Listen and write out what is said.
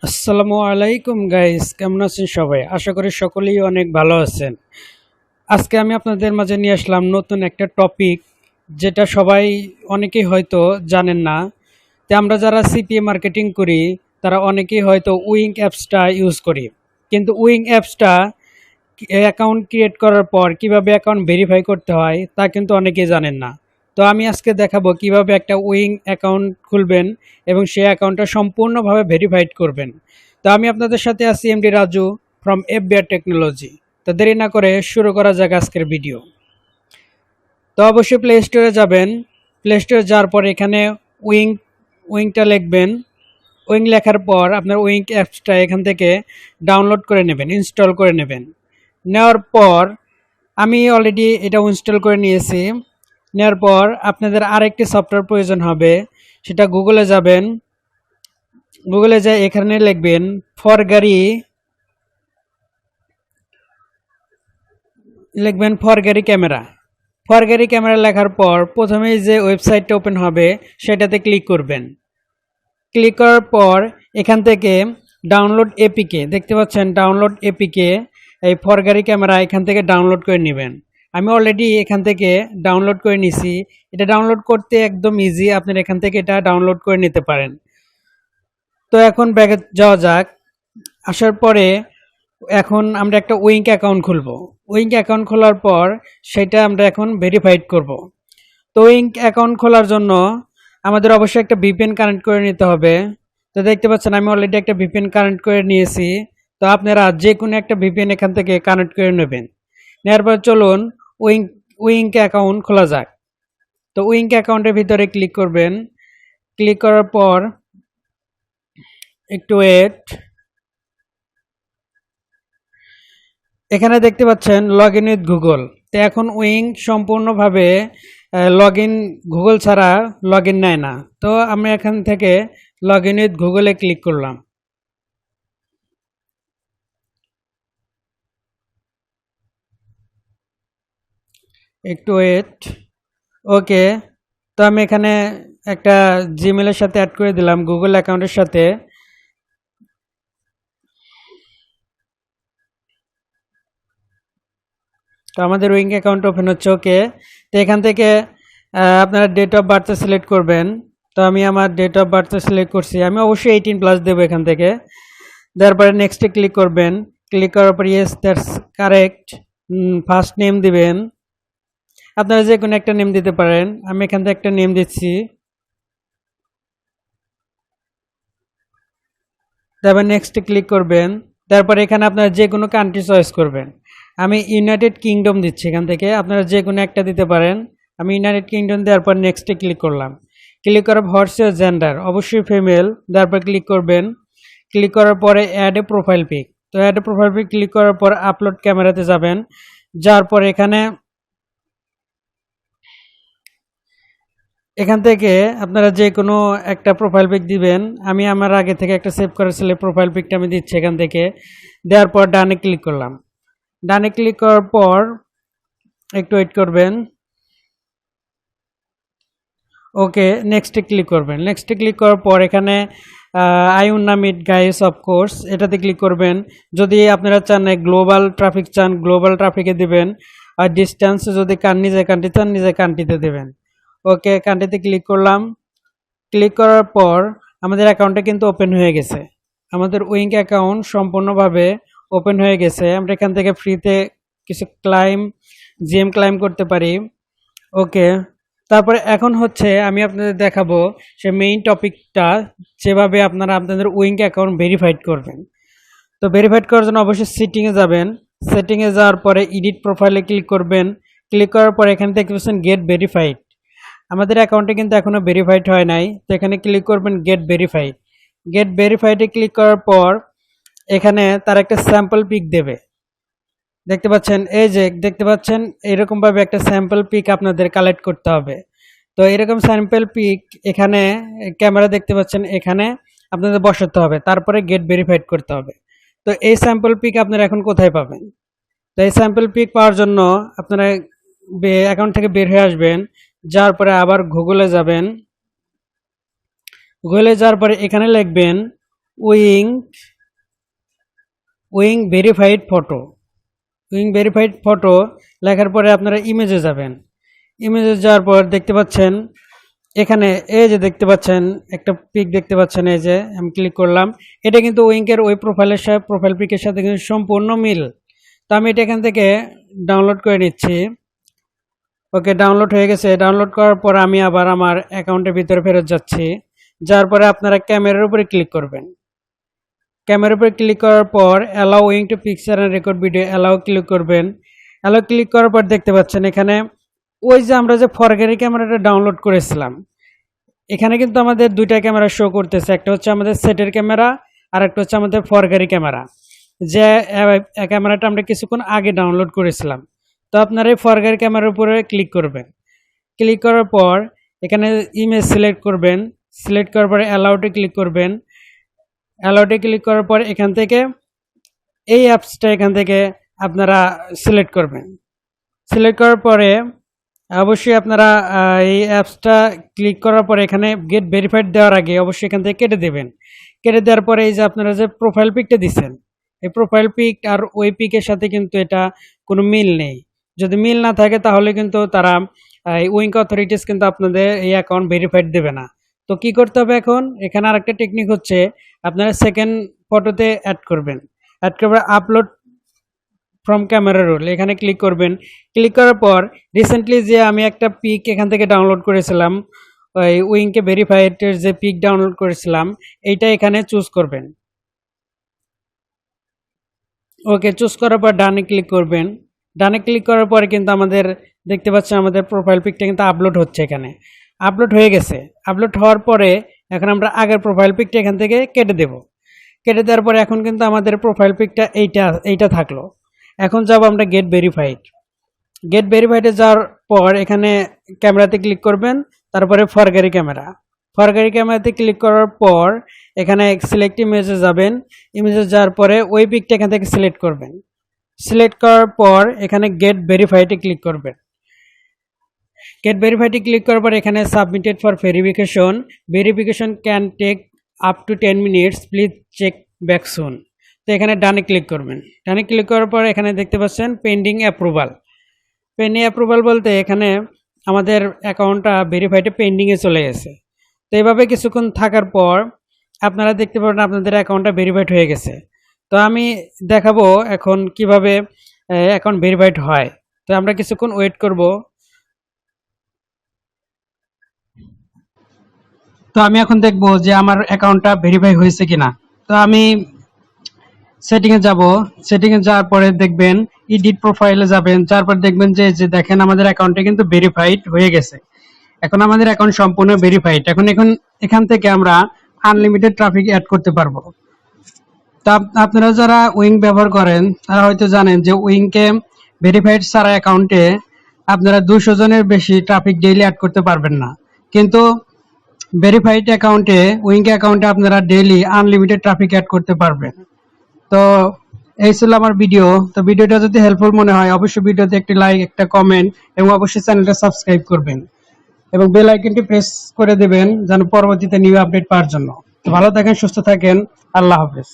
আসসালামু আলাইকুম গাইস, কেমন আছেন সবাই? আশা করি সকলেই অনেক ভালো আছেন। আজকে আমি আপনাদের মাঝে নিয়ে আসলাম নতুন একটা টপিক, যেটা সবাই অনেকেই হয়তো জানেন না। তো আমরা যারা সিপিএ মার্কেটিং করি তারা অনেকেই হয়তো উইং অ্যাপসটা ইউজ করি, কিন্তু উইং অ্যাপসটা অ্যাকাউন্ট ক্রিয়েট করার পর কিভাবে অ্যাকাউন্ট ভেরিফাই করতে হয় তা কিন্তু অনেকেই জানেন না। তো আমি আজকে দেখাবো কিভাবে একটা উইং অ্যাকাউন্ট খুলবেন এবং সেই অ্যাকাউন্টটা সম্পূর্ণভাবে ভেরিফাইড করবেন। তো আমি আপনাদের সাথে আছি MD Raju from FBR technology. তো দেরি না করে শুরু করা যাক আজকের ভিডিও। তো অবশ্যই প্লে স্টোরে যাবেন। প্লে স্টোরে যাওয়ার পর এখানে উইং উইংটা লিখবেন। উইং লেখার পর আপনার উইং অ্যাপসটা এখান থেকে ডাউনলোড করে নেবেন, ইনস্টল করে নেবেন। নেওয়ার পর আমি অলরেডি এটা ইনস্টল করে নিয়েছি। নেওয়ার পর আপনাদের আরেকটি সফটওয়্যার প্রয়োজন হবে, সেটা গুগলে যাবেন। গুগলে যাই এখানে লিখবেন ফর গাড়ি ক্যামেরা। ফর গাড়ি ক্যামেরা লেখার পর প্রথমেই যে ওয়েবসাইটটা ওপেন হবে সেটাতে ক্লিক করবেন। ক্লিক করার পর এখান থেকে ডাউনলোড এপিকে দেখতে পাচ্ছেন, ডাউনলোড এপিকে এই ফর গাড়ি ক্যামেরা এখান থেকে ডাউনলোড করে নেবেন। আমি অলরেডি এখান থেকে ডাউনলোড করে নিছি। এটা ডাউনলোড করতে একদম ইজি, আপনারা এখান থেকে এটা ডাউনলোড করে নিতে পারেন। তো এখন ব্যাগে যাওয়া যাক। আসার পরে এখন আমরা একটা উইঙ্ক অ্যাকাউন্ট খুলব। উইঙ্ক অ্যাকাউন্ট খোলার পর সেটা আমরা এখন ভেরিফাইড করব। তো উইঙ্ক অ্যাকাউন্ট খোলার জন্য আমাদের অবশ্যই একটা ভিপিএন কানেক্ট করে নিতে হবে। তো দেখতে পাচ্ছেন আমি অলরেডি একটা ভিপিএন কানেক্ট করে নিয়েছি। তো আপনারা যে কোনো একটা ভিপিএন এখান থেকে কানেক্ট করে নেবেন। নেওয়ার পর চলুন উইঙ্ক উইঙ্ক অ্যাকাউন্ট খোলা যাক। তো উইঙ্ক অ্যাকাউন্টের ভিতরে ক্লিক করবেন। ক্লিক করার পর একটু ওয়েট। এখানে দেখতে পাচ্ছেন লগ ইন উইথ গুগল। তো এখন উইং সম্পূর্ণভাবে লগ ইন, গুগল ছাড়া লগ ইন নেয় না। তো আমি এখান থেকে লগ ইন উইথ গুগলে ক্লিক করলাম। একটু ওয়েট। ওকে, তো আমি এখানে একটা জিমেলের সাথে অ্যাড করে দিলাম, গুগল অ্যাকাউন্টের সাথে। তো আমাদের উইং অ্যাকাউন্ট ওপেন হচ্ছে। ওকে, তো এখান থেকে আপনারা ডেট অফ বার্থ সিলেক্ট করবেন। তো আমি আমার ডেট অফ বার্থ সিলেক্ট করছি, আমি অবশ্যই 18+ দেবো এখান থেকে। দেওয়ার পরে নেক্সটে ক্লিক করবেন। ক্লিক করার পর yes that's correct. First name দিবেন, আপনারা যে কোনো একটা নেম দিতে পারেন। আমি এখান থেকে একটা নেম দিচ্ছি। তারপর নেক্সটে ক্লিক করবেন। তারপর এখানে আপনারা যে কোনো কান্ট্রি চয়েস করবেন। আমি ইউনাইটেড কিংডম দিচ্ছি এখান থেকে, আপনারা যে কোনো একটা দিতে পারেন। আমি ইউনাইটেড কিংডম দেওয়ার পর নেক্সটে ক্লিক করলাম। ক্লিক করার হোয়াটস ইওর জেন্ডার, অবশ্যই ফিমেল। তারপর ক্লিক করবেন। ক্লিক করার পরে অ্যাড এ প্রোফাইল পিক। তো add a profile pic click করার পর আপলোড ক্যামেরাতে যাবেন। যাওয়ার পর এখান থেকে আপনারা যে কোনো একটা প্রোফাইল পিক দিবেন। আমি আমার আগে থেকে একটা সেভ করা ছিল, প্রোফাইল পিকটা আমি দিচ্ছি এখান থেকে। দেওয়ার পর ডানে ক্লিক করলাম। ডানে ক্লিক করার পর একটু ওয়েট করবেন। ওকে, নেক্সটে ক্লিক করবেন। নেক্সটে ক্লিক করার পর এখানে আই উইল না মিট গাইস অফকোর্স, এটাতে ক্লিক করবেন। যদি আপনারা চান গ্লোবাল ট্রাফিক চান, গ্লোবাল ট্রাফিকে দিবেন। আর ডিস্টেন্স যদি নিজের কান্ট্রি চান, নিজের কান্ট্রিতে দেবেন। ওকে, কান্ট্রিতে ক্লিক করলাম। ক্লিক করার পর আমাদের অ্যাকাউন্টটা কিন্তু ওপেন হয়ে গেছে। আমাদের উইঙ্ক অ্যাকাউন্ট সম্পূর্ণভাবে ওপেন হয়ে গেছে। আমরা এখান থেকে ফ্রিতে কিছু জিএম ক্লাইম করতে পারি। ওকে, তারপরে এখন হচ্ছে আমি আপনাদের দেখাবো সে মেইন টপিকটা, যেভাবে আপনারা আপনাদের উইঙ্ক অ্যাকাউন্ট ভেরিফাইড করবেন। তো ভেরিফাইড করার জন্য অবশ্যই সেটিংয়ে যাবেন। সেটিংয়ে যাওয়ার পরে এডিট প্রোফাইলে ক্লিক করবেন। ক্লিক করার পর এখানে দেখতে পাচ্ছেন গেট ভেরিফাইড। আমাদের অ্যাকাউন্টে কিন্তু এখনও ভেরিফাইড হয় নাই। তো এখানে ক্লিক করবেন গেট ভেরিফাইড। গেট ভেরিফাইডে ক্লিক করার পর এখানে তার একটা স্যাম্পল পিক দেবে। দেখতে পাচ্ছেন, এই যে দেখতে পাচ্ছেন এরকমভাবে একটা স্যাম্পল পিক আপনাদের কালেক্ট করতে হবে। তো এরকম স্যাম্পল পিক এখানে ক্যামেরা দেখতে পাচ্ছেন, এখানে আপনাদের বসাতে হবে, তারপরে গেট ভেরিফাইড করতে হবে। তো এই স্যাম্পল পিক আপনারা এখন কোথায় পাবেন? তো এই স্যাম্পল পিক পাওয়ার জন্য আপনারা অ্যাকাউন্ট থেকে বের হয়ে আসবেন। যাওয়ার পরে আবার গুগলে যাবেন। গুগলে যাওয়ার পরে এখানে লিখবেন wing wing verified photo, wing verified photo লেখার পরে আপনারা ইমেজে যাবেন। ইমেজে যাওয়ার পর দেখতে পাচ্ছেন এখানে এই যে দেখতে পাচ্ছেন একটা পিক দেখতে পাচ্ছেন, এই যে আমি ক্লিক করলাম, এটা কিন্তু উইঙ্কের ওই প্রোফাইলের সাথে প্রোফাইল পিকের সাথে কিন্তু সম্পূর্ণ মিল। তো আমি এটা এখান থেকে ডাউনলোড করে নিচ্ছি। ওকে, ডাউনলোড হয়ে গেছে। ডাউনলোড করার পর আমি আবার আমার অ্যাকাউন্টের ভিতরে ফেরত যাচ্ছি। যাওয়ার পরে আপনারা ক্যামেরার উপরে ক্লিক করবেন। ক্যামেরার উপরে ক্লিক করার পর allow wing to picture and record video, allow click করবেন। অ্যালাউ ক্লিক করার পর দেখতে পাচ্ছেন এখানে ওই যে আমরা যে ফরগ্যারি ক্যামেরাটা ডাউনলোড করেছিলাম, এখানে কিন্তু আমাদের দুইটা ক্যামেরা শো করতেছে, একটা হচ্ছে আমাদের সেটের ক্যামেরা আর একটা হচ্ছে আমাদের ফরগ্যারি ক্যামেরা, যে ক্যামেরাটা আমরা কিছুক্ষণ আগে ডাউনলোড করেছিলাম। তো আপনারা এই ফরগ্যারি ক্যামেরার উপরে ক্লিক করবেন। ক্লিক করার পর এখানে ইমেজ সিলেক্ট করবেন। সিলেক্ট করার পরে অ্যালাউটে ক্লিক করবেন। অ্যালাউটে ক্লিক করার পর এখান থেকে এই অ্যাপসটা এখান থেকে আপনারা সিলেক্ট করবেন। সিলেক্ট করার পরে অবশ্যই আপনারা এই অ্যাপসটা ক্লিক করার পরে এখানে গেট ভেরিফাইড দেওয়ার আগে অবশ্যই এখান থেকে কেটে দেবেন। কেটে দেওয়ার পরে এই যে আপনারা যে প্রোফাইল পিকটা দিচ্ছেন, এই প্রোফাইল পিক আর ওই পিকের সাথে কিন্তু এটা কোনো মিল নেই। যদি মিল না থাকে তাহলে কিন্তু তারা উইঙ্ক অথরিটিস কিন্তু আপনাদের এই অ্যাকাউন্ট ভেরিফাইড দেবে না। তো কি করতে হবে এখন, এখানে আরেকটা টেকনিক হচ্ছে আপনারা সেকেন্ড ফটোতে অ্যাড করবেন। অ্যাড করবে আপলোড ফ্রম ক্যামেরা রোল, এখানে ক্লিক করবেন। ক্লিক করার পর রিসেন্টলি যে আমি একটা পিক এখান থেকে ডাউনলোড করেছিলাম, ওই উইংকে ভেরিফাইডের যে পিক ডাউনলোড করেছিলাম, এইটা এখানে চুজ করবেন। ওকে, চুজ করার পর ডানে ক্লিক করবেন। ডানে ক্লিক করার পরে কিন্তু আমাদের দেখতে পাচ্ছেন আমাদের প্রোফাইল পিকটা কিন্তু আপলোড হচ্ছে। এখানে আপলোড হয়ে গেছে। আপলোড হওয়ার পরে এখন আমরা আগের প্রোফাইল পিকটা এখান থেকে কেটে দেব। কেটে দেওয়ার পরে এখন কিন্তু আমাদের প্রোফাইল পিকটা এইটা থাকলো। এখন যাব আমরা গেট ভেরিফাইড। গেট ভেরিফাইডে যাওয়ার পর এখানে ক্যামেরাতে ক্লিক করবেন, তারপরে ফরগ্যারি ক্যামেরা। ফরগ্যারি ক্যামেরাতে ক্লিক করার পর এখানে সিলেক্ট ইমেজে যাবেন। ইমেজে যাওয়ার পরে ওই পিকটা এখান থেকে সিলেক্ট করবেন। সিলেক্ট করার পর এখানে গেট ভেরিফাইডে ক্লিক করবেন। গেট ভেরিফাইডে ক্লিক করার পর এখানে submitted for verification, verification can take up to 10 minutes, please check back soon. তো এখানে ডানে ক্লিক করবেন। ডানে ক্লিক করার পর এখানে দেখতে পাচ্ছেন পেন্ডিং অ্যাপ্রুভাল। পেন্ডিং অ্যাপ্রুভাল বলতে এখানে আমাদের অ্যাকাউন্টটা ভেরিফাইডে পেন্ডিংয়ে চলে গেছে। তো এইভাবে কিছুক্ষণ থাকার পর আপনারা দেখতে পাবেন আপনাদের অ্যাকাউন্টটা ভেরিফাইড হয়ে গেছে। তো আমি দেখাবো এখন কিভাবে অ্যাকাউন্ট ভেরিফাইড হয়। তো আমরা কিছুক্ষণ ওয়েট করব। তো আমি এখন দেখব যে আমার অ্যাকাউন্টটা ভেরিফাই হয়েছে কিনা। তো আমি সেটিংয়ে যাব। সেটিংয়ে যাওয়ার পরে দেখবেন এডিট প্রোফাইলে যাবেন। যাওয়ার পর দেখবেন যে দেখেন আমাদের অ্যাকাউন্টটা কিন্তু ভেরিফাইড হয়ে গেছে। এখন আমাদের অ্যাকাউন্ট সম্পূর্ণ ভেরিফাইড। এখন এখান থেকে আমরা আনলিমিটেড ট্রাফিক অ্যাড করতে পারবো। তা আপনারা যারা উইং ব্যবহার করেন তারা হয়তো জানেন যে উইংকে ভেরিফাইড ছাড়া অ্যাকাউন্টে আপনারা 200 জনের বেশি ট্রাফিক ডেইলি অ্যাড করতে পারবেন না। কিন্তু ভেরিফাইড অ্যাকাউন্টে উইং অ্যাকাউন্টে আপনারা ডেইলি আনলিমিটেড ট্রাফিক অ্যাড করতে পারবেন। তো এই ছিল আমার ভিডিও। তো ভিডিওটা যদি হেল্পফুল মনে হয় অবশ্যই ভিডিওতে একটি লাইক, একটা কমেন্ট এবং অবশ্যই চ্যানেলটা সাবস্ক্রাইব করবেন এবং বেল আইকনটি প্রেস করে দেবেন যেন পরবর্তীতে নিউ আপডেট পাওয়ার জন্য। তো ভালো থাকেন, সুস্থ থাকেন, আল্লাহ হাফেজ।